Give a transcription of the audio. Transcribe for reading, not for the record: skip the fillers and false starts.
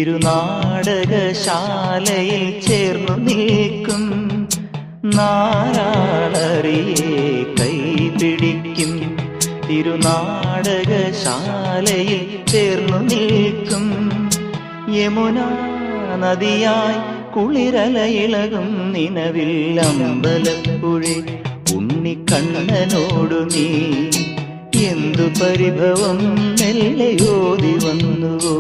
തിരുനാടകശാലയിൽ ചേർന്നു നിൽക്കും നാരാളറിയെ കൈപിടിക്കും. തിരുനാടകശാലയിൽ ചേർന്നു നിൽക്കും യമുന നദിയായി കുളിരലയിളകും നിലവിൽ അമ്പലപ്പുഴി ഉണ്ണിക്കണ്ണനോടു നീ എന്തു പരിഭവം മെല്ലയോതി വന്നുവോ.